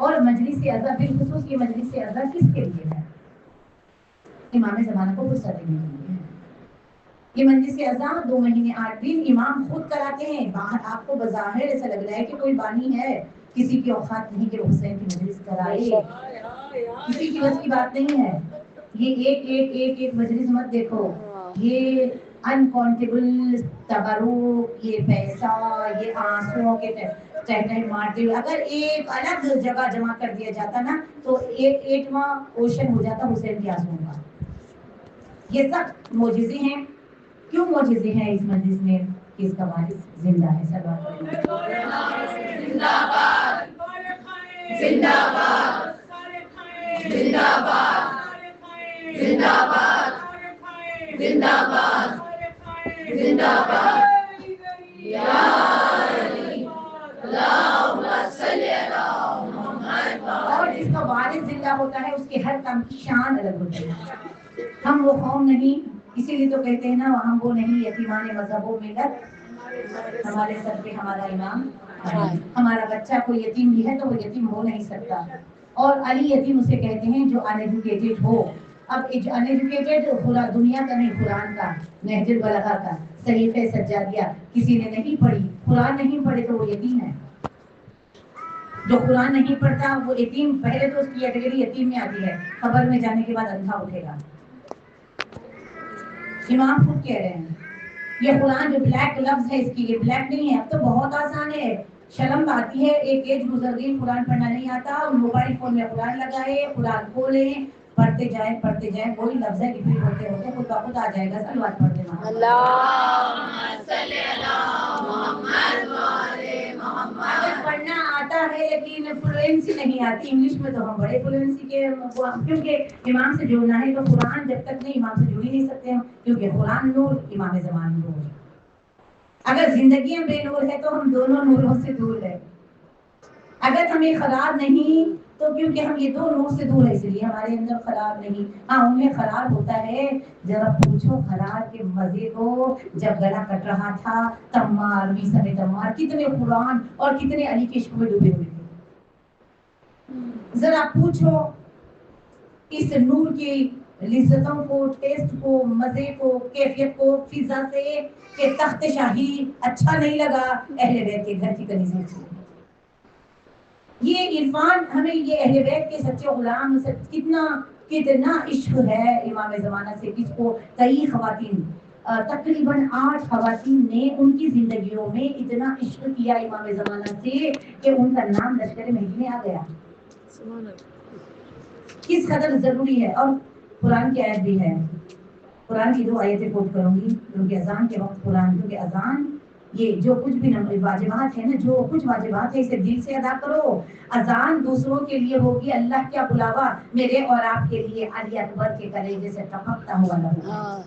اور مجلس اعضا بالخصوص یہ مجلس اعضا کس کے لیے ہے؟ امام زمانہ کو فرصت دینے کے لیے. یہ مجلس اعضا 2 مہینے 8 دن امام خود کراتے ہیں. باہر آپ کو بظاہر ایسا لگ رہا ہے کہ کوئی بانی ہے, کسی کی اوقات نہیں کہ حسین کی مجلس کرائے, کسی کی بس کی بات نہیں ہے. یہ ایک مجلس مت دیکھو, یہ انکاؤنٹیبل تبرک, یہ پیسہ, یہ آنسوؤں کے ٹہٹہے مارتے ہوئے اگر ایک الگ جگہ جمع کر دیا جاتا نا تو ایک 8واں اوشن ہو جاتا حسین کے آنسوؤں کا. یہ سب معجزے ہیں. کیوں معجزے ہیں اس مجلس میں؟ کہ اس کا وارث زندہ ہے. سب زندہ باد, زندہ باد, زندہ باد, زندہ باد, زندہ باد, زندہ باد. یا علی اللہم صلی علی محمد. اور جس کا وارث زندہ ہوتا ہے اس کے ہر کام کی شان الگ ہوتی ہے. ہم وہ قوم نہیں, اسی لیے تو کہتے ہیں نا ہم وہ نہیں یتیمان مذہب و ملت, ہمارے سر پہ ہمارا امام علی. ہمارا بچہ کوئی یتیم بھی ہے تو وہ یتیم ہو نہیں سکتا. اور علی یتیم اسے کہتے ہیں جو انایجوکیٹڈ ہو. اب انایجوکیٹڈ دنیا کا نہیں, قرآن کا, نہج البلاغہ کا, صحیفہ سجادیہ کسی نے نہیں پڑھی, قرآن نہیں پڑھے تو وہ یتیم ہے. جو قرآن نہیں پڑھتا وہ یتیم, پہلے تو اس کی کیٹیگری یتیم میں آتی ہے, قبر میں جانے کے بعد اندھا اٹھے گا. امام خود کہہ رہے ہیں یہ قرآن جو بلیک لفظ ہے اس کی, یہ بلیک نہیں ہے. اب تو بہت آسان ہے, شرم آتی ہے, ایک ایج گزر گئی, قرآن پڑھنا نہیں آتا, موبائل فون میں قرآن لگائے, قرآن کھولیں, پڑھتے جائیں, کوئی لفظ ہے ریپیٹ ہوتے ہوتے خود بخود آ جائے گا. صلوات پڑھتے اللہم صلی علی محمد و آل محمد. اگر پڑھنا آتا ہے لیکن فلوئنسی نہیں آتی, انگلش میں تو ہم بڑے فلوئنسی کے, کیونکہ امام سے جڑنا ہے تو قرآن جب تک نہیں امام سے جڑ ہی نہیں سکتے ہم, کیونکہ قرآن نور, امام زمان نور. اگر زندگی میں بے نور ہے تو ہم دونوں نوروں سے دور ہے. اگر ہمیں خراب نہیں تو کیونکہ ہم یہ دو نور سے دور ہے, اس لیے ہمارے اندر خراب نہیں. ہاں انہیں خراب ہوتا ہے, ذرا پوچھو خراب کے مزے کو. جب گلا کٹ رہا تھا تمار بھی سب تمار, کتنے قرآن اور کتنے علی کے عشق میں ڈوبے ہوئے تھے. ذرا پوچھو اس نور کی لذتوں کو, ٹیسٹ کو, مزے کو, کیفیت کو, فضا سے کہ تخت شاہی اچھا نہیں لگا اہل بیت کے گھر کی کنیزوں سے. یہ عرفان ہمیں, یہ اہل بیت کے سچے غلام سے کتنا عشق ہے امام زمانہ سے. کس کو؟ کئی خواتین, تقریباً 8 خواتین نے ان کی زندگیوں میں اتنا عشق کیا امام زمانہ سے کہ ان کا نام لشکر مہدی میں آ گیا. کس قدر ضروری ہے. اور قرآن کی آیت بھی ہے, قرآن کی 2 آیتیں کوٹ کروں گی کیونکہ اذان کے وقت قرآن, کیونکہ اذان یہ جو کچھ بھی واجبات ہے نا, جو کچھ واجبات ہے اسے دل سے ادا کرو. اذان دوسروں کے لیے ہوگی, اللہ کیا بلاوا میرے اور آپ کے لیے علی اکبر کے کلیجے سے ٹپکتا ہوا لہو.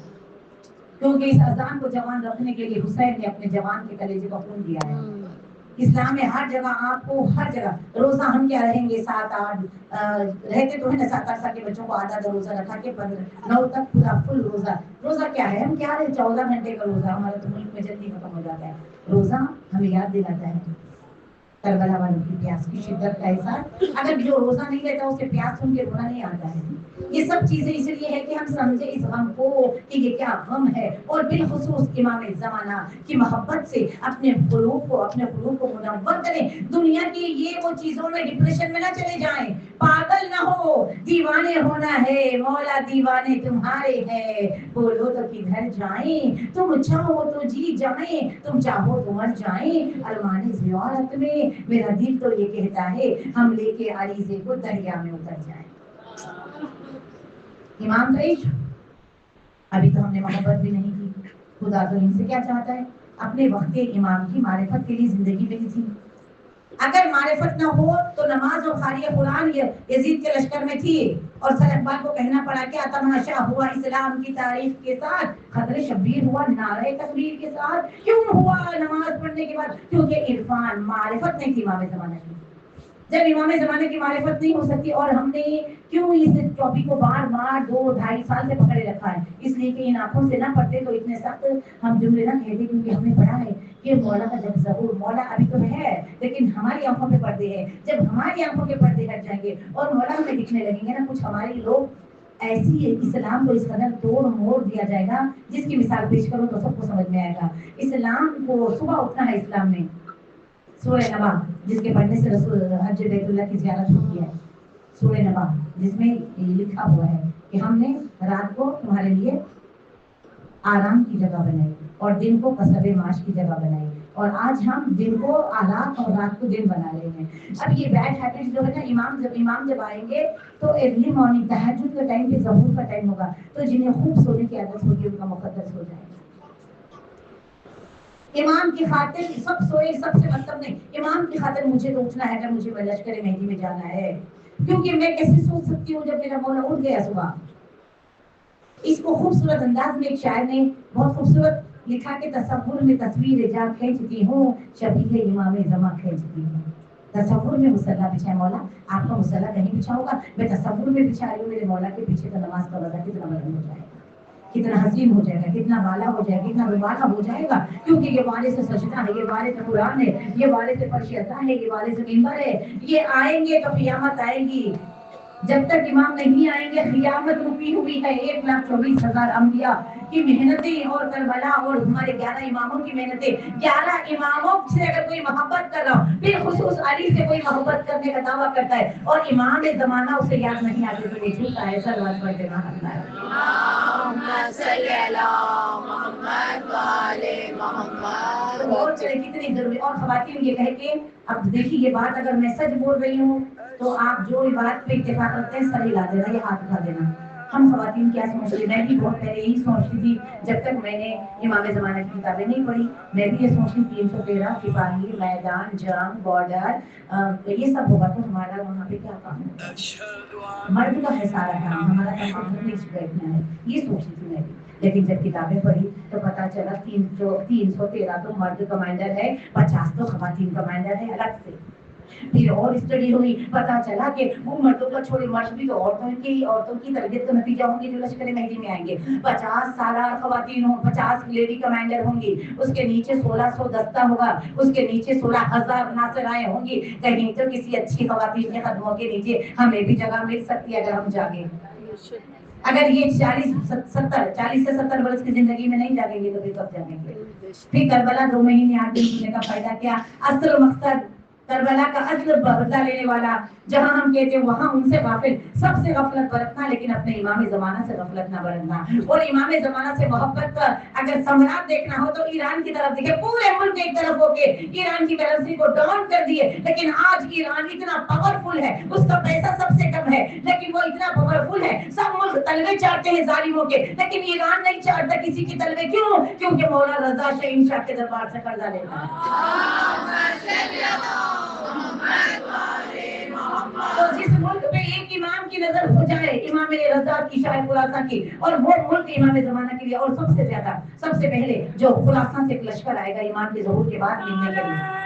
کیونکہ اس اذان کو جوان رکھنے کے لیے حسین نے اپنے جوان کے کلیجے کو خون دیا ہے. اسلام میں ہر جگہ آپ کو, ہر جگہ روزہ ہم کیا رہیں گے 7-8 رہتے تو ہے نا, 7-8 سال کے بچوں کو آدھا روزہ رکھا کے 9 تک پورا فل روزہ. روزہ کیا ہے, ہم کیا رہے 14 گھنٹے کا روزہ, ہمارے تو ملک میں جلدی ختم ہو جاتا ہے. روزہ ہمیں یاد دلاتا ہے کربلا والوں کی پیاس کی شدت کا احساس. اگر جو روزہ نہیں رہتا اسے پیاس سن کے رونا نہیں آتا ہے. یہ سب چیزیں اس لیے ہے کہ ہم سمجھے اس غم کو کہ یہ کیا غم ہے. اور بالخصوص امام زمانہ کی محبت سے اپنے قلوب کو منور کریں. دنیا کی یہ وہ چیزوں میں ڈپریشن میں نہ چلے جائیں, پاگل نہ ہو. دیوانے ہونا ہے, مولا دیوانے تمہارے ہیں, بولو تو کدھر جائیں. تم چاہو تو جی جائیں, تم چاہو تو مر جائیں. ارمان زیارت میں میرا دل تو یہ کہتا ہے ہم لے کے عریضے کو دریا میں اتر جائیں. امام کا عشق, ابھی تو ہم نے محبت بھی نہیں کی. خدا تو ان سے کیا چاہتا ہے, اپنے وقت امام کی معرفت کے لیے زندگی دی تھی. اگر معرفت نہ ہو تو نماز اور قاری قرآن یزید کے لشکر میں تھی, اور سر اقبال کو کہنا پڑا کہ تماشا ہوا اسلام کی تاریخ کے ساتھ, خطر شبیر ہوا نعرہ تکبیر کے ساتھ. کیوں ہوا نماز پڑھنے کے بعد؟ کیونکہ عرفان معرفت نہیں تھی امام زمانہ کی. جب امام زمانے کی معرفت نہیں ہو سکتی، اور ہم نے کیوں اس ٹاپک کو بار بار 2-2.5 سال سے پکڑے رکھا ہے؟ اس لیے کہ ان آنکھوں سے نہ پڑھتے تو اتنے سخت ہم جملے نہ کہتے، کیونکہ ہم نے پڑھا ہے کہ مولا کا جب ظہور، مولا ابھی تو ہے لیکن ہماری آنکھوں پہ پردے ہیں، جب ہماری آنکھوں کے پردے ہٹ جائیں گے اور مولا ہمیں دکھنے لگیں گے نا، کچھ ہمارے لوگ ایسی اسلام کو اس قدر توڑ موڑ دیا جائے گا جس کی مثال پیش کرو تو سب کو سمجھ میں آئے گا۔ اسلام کو صبح اٹھنا ہے، اسلام میں سورہ نبا جس کے پڑھنے سے رسول حج بیت اللہ کی زیارت ہوتی ہے، سورہ نبا جس میں لکھا ہوا ہے کہ ہم نے رات کو تمہارے لیے آرام کی جگہ بنائی اور دن کو قصب معاش کی جگہ بنائی، اور آج ہم دن کو آرام اور رات کو دن بنا رہے ہیں۔ اب یہ بیڈ ہیبٹس جو ہے نا، امام جب آئیں گے تو ارلی مارننگ تہجد کا ٹائم پہ ظہور کا ٹائم ہوگا، تو جنہیں خوب سونے کی عادت ہوگی ان کا مقدس ہو جائے گا۔ امام کی خاطر سب سوئے، سب سے مطلب نہیں، امام کی خاطر مجھے تو اٹھنا ہے، اگر مجھے لشکر مہدی میں جانا ہے، کیونکہ میں کیسے سو سکتی ہوں جب میرا مولا اٹھ گیا صبح۔ اس کو خوبصورت انداز میں ایک شاعر نے بہت خوبصورت لکھا کہ تصور میں تصویر جا کھینچتی ہوں، شبیہ امام زماں کھینچتی ہوں۔ تصور میں مصلی بچھائے، مولا آپ کا مصلی کہیں بچھا ہوگا، میں تصور میں بچھا رہی ہوں میرے مولا کے پیچھے، تو نماز کا وضع کتنا بلند ہو جائے گا، کتنا حسین ہو جائے گا، کتنا بالا ہو جائے گا، کتنا روبالا ہو جائے گا، کیونکہ یہ والے سے سجدہ ہے، یہ والے سے قرآن ہے، یہ والے سے فرش عطا ہے، یہ والے سے منبر ہے۔ یہ آئیں گے تو قیامت آئے گی، جب تک امام نہیں آئیں گے قیامت رکی ہوئی ہے۔ 1,24,000 انبیاء کی محنتیں اور کربلا اور ہمارے 11 اماموں کی محنتیں، 11 اماموں سے اگر کوئی محبت کر رہا ہو، بالخصوص علی سے کوئی محبت کرنے کا دعویٰ کرتا ہے اور امام زمانہ اسے یاد نہیں آتے تو یہ جھوٹا ہے۔ سلوات پڑھتے کتنی ضروری۔ اور خواتین یہ کہہ کے، اب دیکھیے یہ بات اگر میں سچ بول رہی ہوں تو آپ جو بات پہ اتفاق رکھتے ہیں سر ہلا دینا، یہ ہاتھ اٹھا دینا۔ ہم خواتین کیا سوچتے، میں بھی بہت پہلے یہی سوچتی تھی جب تک میں نے امام زمانہ کی کتابیں نہیں پڑھی، میں بھی یہ سوچتی 313 سپاہی، میدان جنگ، بارڈر، یہ سب ہوگا تو ہمارا وہاں پہ کیا کام ہوگا؟ مرد کا ہے سارا کام، ہمارا کام گھر میں بیٹھنا ہے، یہ سوچتی تھی میں بھی۔ لیکن جب کتابیں پڑھی تو پتا چلا 313 تو مرد کمانڈر ہے، 50 تو خواتین کمانڈر ہے الگ سے۔ پھر اور اسٹڈی ہوئی، پتا چلا کہ وہ مردوں کا چھوڑے مرد بھی تو عورتوں کی تربیت کا نتیجہ ہوں گے جو لشکر مہدی میں آئیں گے۔ 50 سالار خواتین ہوں، 50 لیڈی کمانڈر ہوں گی، اس کے نیچے 1600 دستہ ہوگا، اس کے نیچے 16,000 ناصرائیں ہوں گی، کہیں تو کسی اچھی خواتین کے قدموں کے نیچے ہمیں بھی جگہ مل سکتی ہے اگر ہم جاگیں۔ اگر یہ 40 سے 70 برس کی زندگی میں نہیں جاگیں گے تو پھر کب جاگیں گے؟ پھر کربلا 2 مہینے 8 دن سننے کا فائدہ کیا؟ اصل مقصد کربلا کا اصل بدلہ لینے والا، جہاں ہم کہتے ہیں وہاں ان سے غافل، سب سے غفلت برتنا، لیکن اپنے امام زمانہ سے غفلت نہ برتنا۔ اور امام زمانہ سے محبت کا اگر ثمرات دیکھنا ہو تو ایران کی طرف دیکھے، پورے ملک ایک طرف ہو کے ایران کی کرنسی کو ڈاؤن کر دیے، لیکن آج ایران اتنا پاورفل ہے، اس کا پیسہ سب سے کم ہے لیکن وہ اتنا پاورفل ہے، سب ملک تلوے چاٹتے ہیں ظالموں کے، لیکن ایران نہیں چاٹتا کسی کی تلوے۔ کیوں؟ کیونکہ مولا رضا شاہین شاہ کے دربار سے قرضہ لیتا ہے۔ تو جس ملک پہ ایک امام کی نظر ہو جائے، امام رضا کی، شاہ خلاصہ کی، اور وہ ملک امام زمانہ کے لیے، اور سب سے زیادہ سب سے پہلے جو خلاصہ سے ایک لشکر آئے گا امام کے ظہور کے بعد ملنے کے لیے۔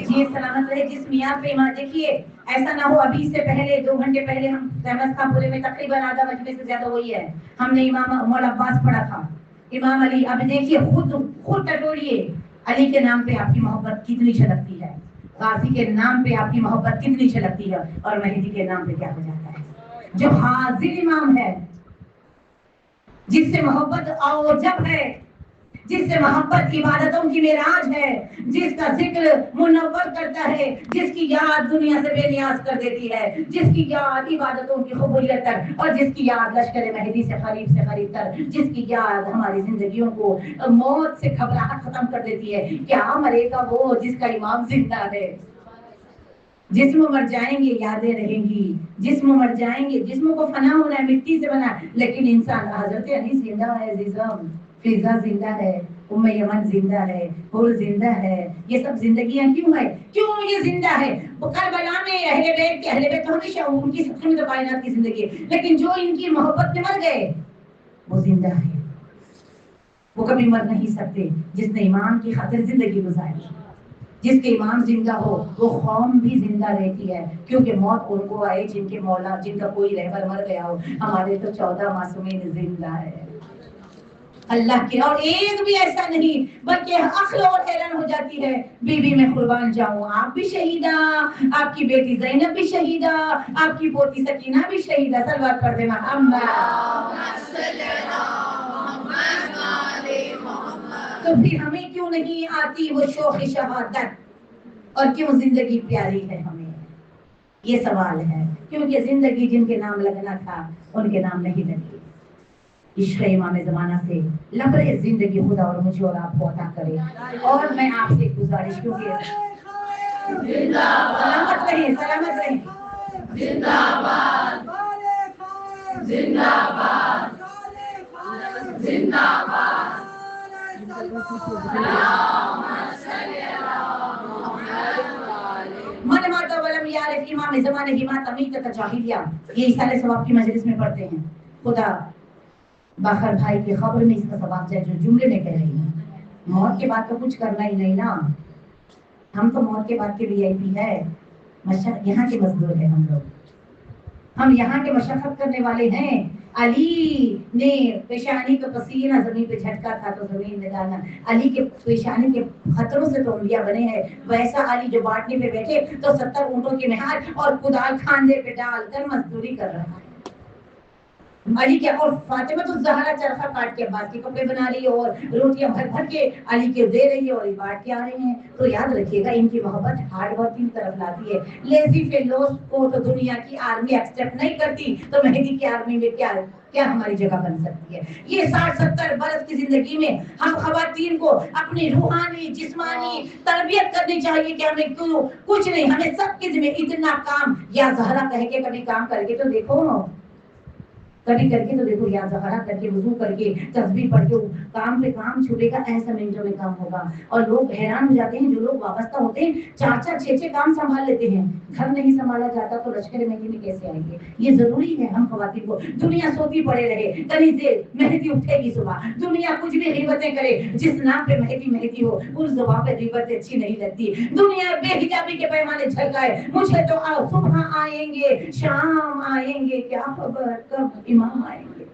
جی سلامت رہے جس میاں پہ ایمان۔ دیکھیے ایسا نہ ہو ابھی سے پہلے 2 گھنٹے پہلے ہم فیمس کا پورے میں تقریباً آدھا مجمع سے زیادہ وہی ہے، ہم نے امام مولا عباس پڑھا تھا، امام علی۔ اب دیکھیے خود ٹٹوریے، علی کے نام پہ آپ کی محبت کتنی چھلکتی ہے، غازی کے نام پہ آپ کی محبت کتنی چھلکتی ہے، اور مہدی کے نام پہ کیا ہو جاتا ہے؟ جو حاضر امام ہے، جس سے محبت اوجب ہے، جس سے محبت عبادتوں کی معراج ہے، جس کا ذکر منور کرتا ہے، جس کی یاد دنیا سے بے نیاز کر دیتی ہے، جس کی یاد عبادتوں کی قبولیت تک، اور جس کی یاد لشکر مہدی سے قریب تر، جس کی یاد ہماری زندگیوں کو موت سے گھبراہٹ ختم کر دیتی ہے۔ کیا مرے گا وہ جس کا امام زندہ ہے؟ جسم مر جائیں گے یادیں رہیں گی، جسم مر جائیں گے، جسم کو فنا ہونا ہے، مٹی سے بنا، لیکن انسان حضرت علی زندہ ہے، عزیزم فضا زندہ ہے، ام یمن زندہ ہے، حور زندہ ہے، یہ سب زندگیاں کیوں ہے؟ کیوں یہ زندہ ہے؟ وہ کربلا میں اہل بیت تو ہمیشہ ان کی سب سے کائنات کی زندگی ہے، لیکن جو ان کی محبت میں مر گئے وہ زندہ ہے، وہ کبھی مر نہیں سکتے۔ جس نے ایمان کی خاطر زندگی گزاری، جس کے ایمان زندہ ہو وہ قوم بھی زندہ رہتی ہے، کیونکہ موت ان کو آئے جن کے مولا، جن کا کوئی رہبر مر گیا ہو۔ ہمارے تو 14 معصومین زندہ ہے اللہ کے، اور ایک بھی ایسا نہیں، بلکہ عقل اور حیران ہو جاتی ہے۔ بی بی میں قربان جاؤں، آپ بھی شہیدہ، آپ کی بیٹی زینب بھی شہیدہ، آپ کی پوتی سکینہ بھی شہیدہ۔ صلوات پڑھ دینا تو پھر ہمیں کیوں نہیں آتی وہ شوق شہادت، اور کیوں زندگی پیاری ہے ہمیں؟ یہ سوال ہے، کیونکہ زندگی جن کے نام لگنا تھا ان کے نام نہیں لگی۔ عشق امام زمانہ سے لبریز زندگی خدا اور مجھے اور آپ کو عطا کرے۔ اور میں آپ سے گزارش، کیونکہ سلامت رہیں، سلامت رہیں، زندہ باد، زندہ باد، زندہ باد، من ماتا ولم یعرف امام زمانے کی ماتا میتۃ جاہلیہ، یہ اصالہ ثواب کی مجلس میں پڑھتے ہیں۔ خدا باخر بھائی کی خبر میں اس کا ثواب جائے جو جملے میں کہہ رہی ہیں۔ موت کے بعد تو کچھ کرنا ہی نہیں نا، ہم تو موت کے بعد کے VIP ہے، یہاں کے مزدور ہیں ہم لوگ، ہم یہاں کے مشقت کرنے والے ہیں۔ علی نے پیشانی کا پسینہ زمین پہ جھٹکا تھا تو زمین میں ڈالنا، علی کے پیشانی کے خطروں سے تو انبیاء بنے ہیں۔ ویسا علی جو باٹنے پہ بیٹھے تو 70 اونٹوں کے مہار اور کدال کھاندے پہ ڈال کر مزدوری کر رہا ہے۔ علی کے اور فاطمہ تو زہرا چرخہ کاٹ کے عباس کے کپڑے بنا رہی ہے اور روٹیاں بھر بھر کے علی کے دے رہی ہے اور یہ بانٹ کے آ رہی ہیں۔ تو یاد رکھیے گا ان کی محبت ہارڈ ورکنگ طرف لاتی ہے۔ لیزی فیلوز کو تو دنیا کی آرمی ایکسپٹ نہیں کرتی، تو مہدی کی آرمی میں کیا ہماری جگہ بن سکتی ہے؟ یہ 60-70 برس کی زندگی میں ہم خواتین کو اپنی روحانی جسمانی تربیت کرنی چاہیے کہ ہمیں کیوں کچھ نہیں، ہمیں سب کے ذمہ اتنا کام، یا زہرا کہہ کے کبھی کام کر کے تو دیکھو، کبھی کر کے تو دیکھو، یا زہرا کر کے وضو کر کے تسبیح پڑھ کے کام پہ کام چھوٹے گا، ایسا منٹوں میں کام ہوگا۔ اور لوگ حیران ہو جاتے ہیں، جو لوگ وابستہ ہوتے ہیں 4-4 6-6 کام سنبھال لیتے ہیں، گھر نہیں سنبھالا جاتا تو لشکر مہندی میں کیسے آئیں گے؟ یہ ضروری ہے ہم خواتین کو، دنیا سوتی پڑے رہے کنی دیر مہندی اٹھے گی صبح، دنیا کچھ بھی غیبتیں کرے، جس نام پہ مہندی ہو اس زبان پہ غیبت اچھی نہیں لگتی، دنیا بے حجابی کے پیمانے جھلکائے، مجھے تو صبح آئیں گے شام آئیں گے، کیا خبر کب امام آئیں گے؟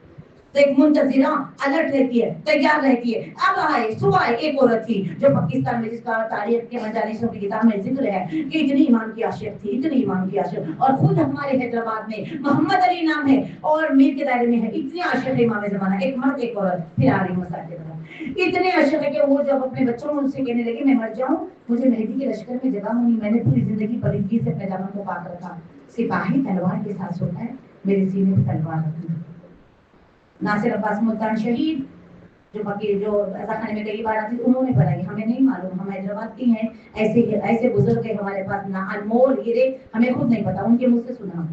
تو ایک منتظرہ الرٹ رہتی ہے، تیار رہتی ہے۔ اب آئے صبح ایک عورت تھی جو پاکستان میں، جس کا تاریخ کے مجالسوں کی کتاب میں ذکر ہے کہ اتنی ایمان کی عاشق تھی، اتنی ایمان کی عاشق، اور خود ہمارے حیدرآباد میں محمد علی نام ہے اور میر کے دائرے میں ہے، اتنی عاشق ہے امام زمانہ، ایک مرد ایک عورت، پھر آ رہی مساجد میں، اتنے عاشق ہے کہ وہ جب اپنے بچوں میں ان سے کہنے لگے میں مر جاؤں مجھے مہدی کے لشکر میں جگہ نہیں، میں نے پوری زندگی پریدگی سے اپنے دامن کو پاک رکھا، سپاہی تلوار کے ساتھ سوتا ہے، میرے سینے پہ تلوار رکھنا۔ ناصر عباس ملتان شہید جو ایسا خانے میں کئی بار آتی، انہوں نے بنائی، ہمیں نہیں معلوم، ہم حیدرآباد کی ہیں، ایسے بزرگ ہیں ہمارے پاس، نہ انمول ہیرے ہمیں خود نہیں پتا، ان کے منہ سے سنا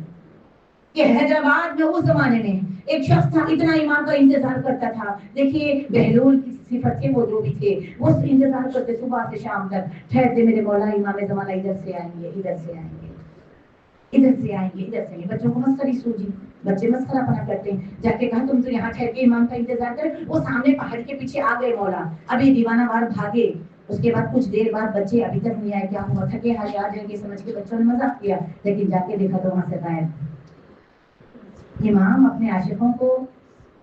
کہ حیدرآباد میں اس زمانے میں ایک شخص تھا اتنا امام کا انتظار کرتا تھا۔ دیکھیے بہلول کی صفت کے وہ جو بھی تھے وہ انتظار کرتے صبح سے شام تک، ٹھہرتے میرے مولا امام زمانہ ادھر سے آئیں گے، ادھر سے آئیں گے، ادھر سے آئیں گے، ادھر سے آئیں گے۔ بچوں کو مسخری سوجی، بچے مسخرہ پنا کرتے ہیں، جا کے کہا تم تو یہاں ٹھہر کے امام کا انتظار کر، وہ سامنے پہاڑ کے پیچھے آ گئے مولا، ابھی دیوانہ وار بھاگے، اس کے بعد کچھ دیر بعد بچے ابھی تک نہیں آئے، کیا ہوا، تھکے ہارے آ جائیں گے سمجھ کے بچوں نے مذاق کیا، لیکن جا کے دیکھا تو وہاں سے غائب۔ امام اپنے عاشقوں کو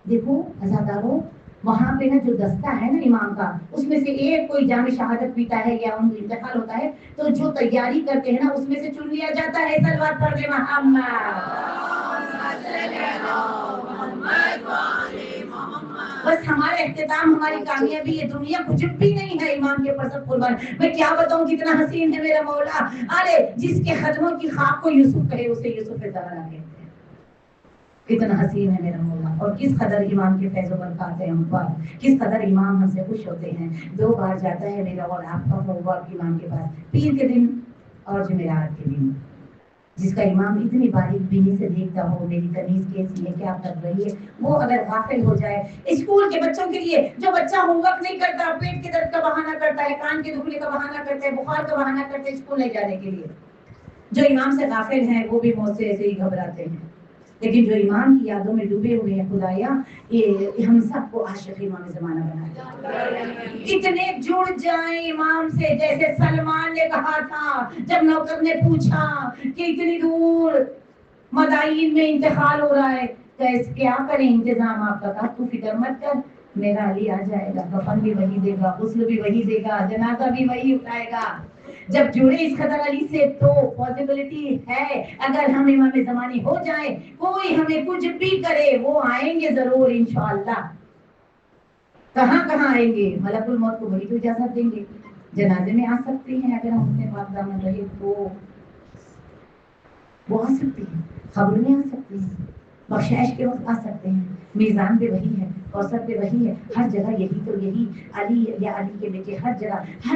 دیکھو عزاداروں، وہاں پہ نا جو دستہ ہے نا امام کا، اس میں سے ایک کوئی جام شہادت پیتا ہے یا ان کا انتقال ہوتا ہے تو جو تیاری کرتے ہیں نا اس میں سے چن لیا جاتا ہے۔ صلوات پڑھ کے بس ہمارا اختتام، ہماری کامیابی، یہ دنیا کچھ بھی نہیں ہے امام کے اوپر سب قربان۔ میں کیا بتاؤں کتنا حسین ہے میرا مولا، ارے جس کے قدموں کی خاک کو یوسف کہے اسے یوسف زہرا کہتے ہیں، کتنا حسین ہے میرا مولا، اور کس قدر امام کے فیض و برکات ہیں ہم پر، کس قدر امام ہم سے خوش ہوتے ہیں۔ 2 بار جاتا ہے میرا اور آپ کا ہومورک امام کے پاس، پیر کے دن اور جمعرات کے دن، جس کا امام اتنی باریک بینی سے دیکھتا ہو میری تمیز کیسی ہے، کیا کر رہی ہے، وہ اگر غافل ہو جائے۔ اسکول کے بچوں کے لیے جو بچہ ہوم ورک نہیں کرتا، پیٹ کے درد کا بہانہ کرتا ہے، کان کے دکھنے کا بہانہ کرتا ہے، بخار کا بہانہ کرتا ہے اسکول نہیں جانے کے لیے، جو ایمان سے غافل ہیں وہ بھی موت سے ایسے ہی گھبراتے ہیں، لیکن جو ایمان کی یادوں میں ڈوبے ہوئے ہیں خدایا یہ ہم سب کو عاشق امام زمانہ بنائے، اتنے جڑ جائیں امام سے جیسے سلمان نے کہا تھا جب نوکر نے پوچھا کہ اتنی دور مدائن میں انتقال ہو رہا ہے کیا کریں انتظام آپ کا؟ کہا تو فکر مت کر، میرا علی آ جائے گا، کفن بھی وہی دے گا، غسل بھی وہی دے گا، جنازہ بھی وہی اٹھائے گا۔ جب جڑے اس قدر علی سے تو پاسبلٹی ہے اگر ہم امام زمانی ہو جائیں کوئی ہمیں کچھ بھی کرے وہ آئیں گے ضرور انشاءاللہ۔ کہاں کہاں آئیں گے؟ ملک الموت کو وہی تو اجازت دیں گے، جنازے میں آ سکتے ہیں اگر ہم اپنے پاک دامن رہے تو وہ آ سکتے ہیں، خبر میں آ سکتے ہیں، بخشائش کے وقت آ سکتے ہیں، میزان پہ وہی ہے، کوثر پہ وہی ہے، ہر جگہ یہی تو یہی علی یا علی کے بیٹے، ہر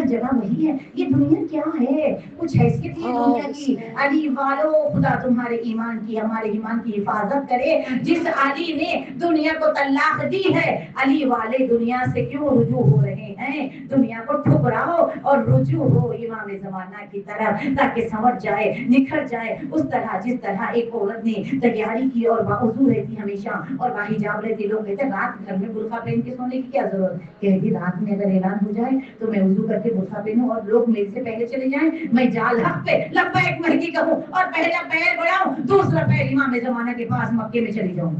جگہ وہی ہے۔ یہ دنیا کیا ہے؟ کچھ حیثیت ہے دنیا کی؟ علی والو خدا تمہارے ایمان کی ہمارے ایمان کی حفاظت کرے۔ جس علی نے دنیا کو طلاق دی ہے علی والے دنیا سے کیوں رجوع ہو رہے ہیں؟ دنیا کو ٹھکراؤ اور رجوع ہو امام زمانہ کی طرف تاکہ سمجھ جائے نکھر جائے اس طرح جس طرح ایک عورت نے تیاری کی اور باوضو رہتی ہمیشہ اور باحجاب رہتی۔ لوگ کہتے ہیں رات گھر میں برقع پہن کے سونے کی کیا ضرورت؟ کہتی رات میں اگر اعلان ہو جائے تو میں وضو کر کے برقع پہنوں اور لوگ میرے سے پہلے چلے جائیں، میں جال حق پہ لبیک مہدی کہوں اور پہلا پیر بڑھاؤں دوسرا پیر امام زمانہ کے پاس مکے میں چلی جاؤں۔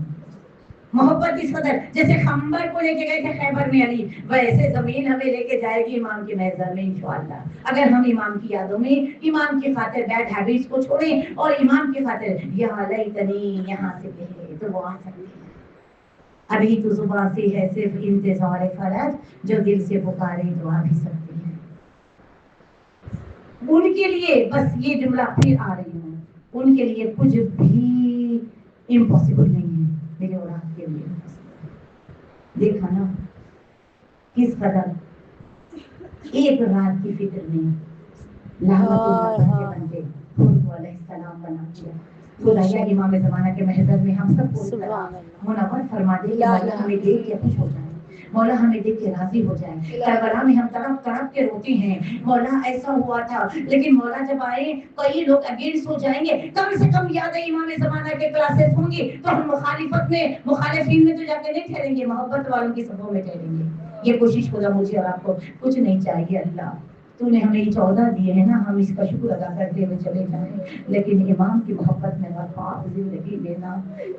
محبت اس قدر جیسے خنبر کو لے کے گئے تھے خیبر میں علی، ویسے زمین ہمیں لے کے جائے گی امام کے محضر میں انشاءاللہ، اگر ہم امام کی یادوں میں امام کی خاطر بیڈ ہیبٹس کو چھوڑیں اور امام کی خاطر یا لیتنی یہاں سے کہیں تو وہ آ سکتے ہیں۔ ابھی تو زبان سے ہے صرف انتظار فرج، جو دل سے پکارے تو آ بھی سکتے ہیں۔ ان کے لیے بس یہ جملہ پھر آ رہی ہوں، ان کے لیے کچھ بھی امپاسبل نہیں ہے، میرے اور آپ کے لیے۔ دیکھا نا کس قدر ایک رات کی فکر میں لعنت اللہ کے بندے حضور علیہ السلام بنا دیا۔ خدایا امام زمانہ کے محضر میں ہم سب کو منور فرما دے کہ مولا ہمیں دیکھ کے خوش ہو جائے، مولا ہمیں دیکھ کے راضی ہو جائے۔ کربلا میں ہم تڑپ تڑپ کے روتے ہیں مولا ایسا ہوا تھا، لیکن مولا جب آئے کئی لوگ اگینسٹ ہو جائیں گے، کم سے کم یاد امام زمانہ کے کلاسز ہوں گی تو ہم مخالفت میں مخالفین میں تو جا کے نہیں ٹھہریں گے، محبت والوں کی صفوں میں ٹھہریں گے۔ یہ کوشش خدا مجھے اور آپ کو کچھ نہیں چاہیے، اللہ تو نے ہمیں 14 دیے ہیں نا، ہم اس کا شکر ادا کرتے ہوئے چلے جائیں، لیکن امام کی محبت میں وفا زندگی دینا،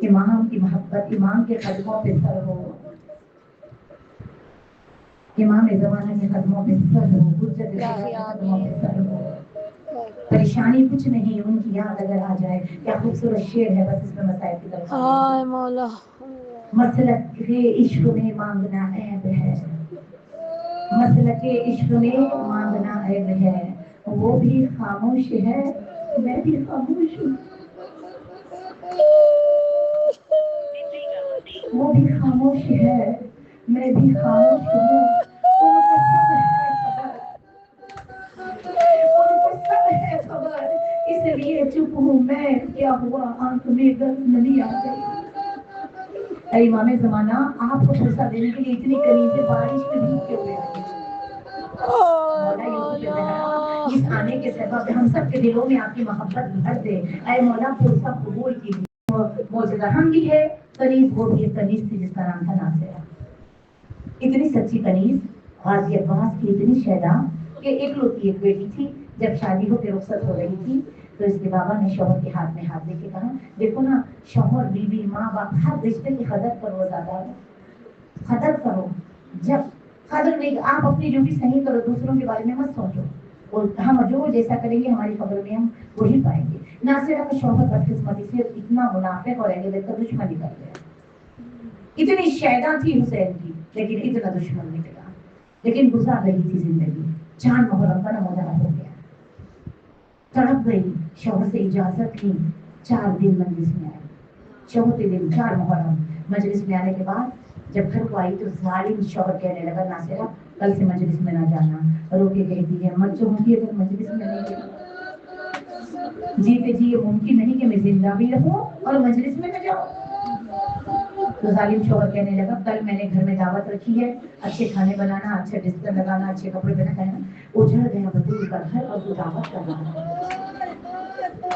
امام کی محبت، امام کے قدموں پہ سر ہو، امام زمانہ کے قدموں پہ سر ہو، حجت کے قدموں پہ سر ہو۔ پریشانی کچھ نہیں، ان کی یاد اگر آ جائے کیا خوبصورت شعر ہے، بس اس میں مسائل کی طرف ہائے مولا مسلک کے عشق میں مانگنا عیب ہے، مسلک کے عشق میں مانگنا عیب ہے، وہ بھی خاموش ہے میں بھی خاموش ہوں، وہ بھی خاموش ہے میں بھی خاموش ہوں، ان کو سب ہے خبر، ان کو سب ہے خبر، اس لیے چپ ہوں میں، کیا ہوا آنکھ میں گرد نلی آ گئی۔ اے امام زمانہ آپ کو فرصت دینے کے لیے اتنی قریب سے بارش میں بھیگ کے ہوئے آئے۔ مولا یوسف زہرا اس آنے کے سبب ہم سب کے دلوں میں آپ کی محبت بھر دے، اے مولا فرصت قبول کیجیے۔ موجودہ ہم بھی ہے کنیز، وہ بھی ایک کنیز تھی جس کا نام تھا ناصرہ، اتنی سچی کنیز، غازی عباس کی اتنی شیدا کہ ایک بیٹی تھی، جب شادی ہو کے رخصت ہو رہی تھی تو اس کے بابا نے شوہر کے ہاتھ میں ہاتھ دے کے کہا دیکھو نا شوہر بیوی ماں باپ ہر رشتے کی قدر کرو، زیادہ قدر کرو، جب قدر نہیں آپ اپنی ڈیوٹی صحیح کرو، دوسروں کے بارے میں مت سوچو، اور ہم جو جیسا کریں گے ہماری قبر میں ہم وہی پائیں گے۔ ناصرہ کا شوہر بدقسمتی سے اتنا منافق اور اہل بیت کا دشمن نکل گیا، اتنی شیدا تھی حسین کی لیکن اتنا دشمن نکلا، لیکن گزار رہی تھی زندگی، چاند محرم کا نمودار ہو گیا، تڑپ گئی، شوہر سے اجازت لی، 4 دن مجلس میں آئی، چوتھے دن 4 محرم مجلس میں آنے کے بعد جب گھر کو آئی تو ظالم شوہر کہنے لگا ناصرہ کل سے مجلس میں نہ جانا، رو کے کہتی ہے مت جو ہوں گی اگر مجلس میں نہیں گئی، جیتے جی یہ ممکن نہیں کہ میں زندہ بھی رہوں اور مجلس میں نہ جاؤں۔ تو ظالم شوہر کہنے لگا کل میں نے گھر میں دعوت رکھی ہے، اچھے کھانے بنانا، اچھے بستر لگانا، اچھے کپڑے پہننا، اجڑ گیا بطول کا گھر اور تو دعوت کر رہا ہے۔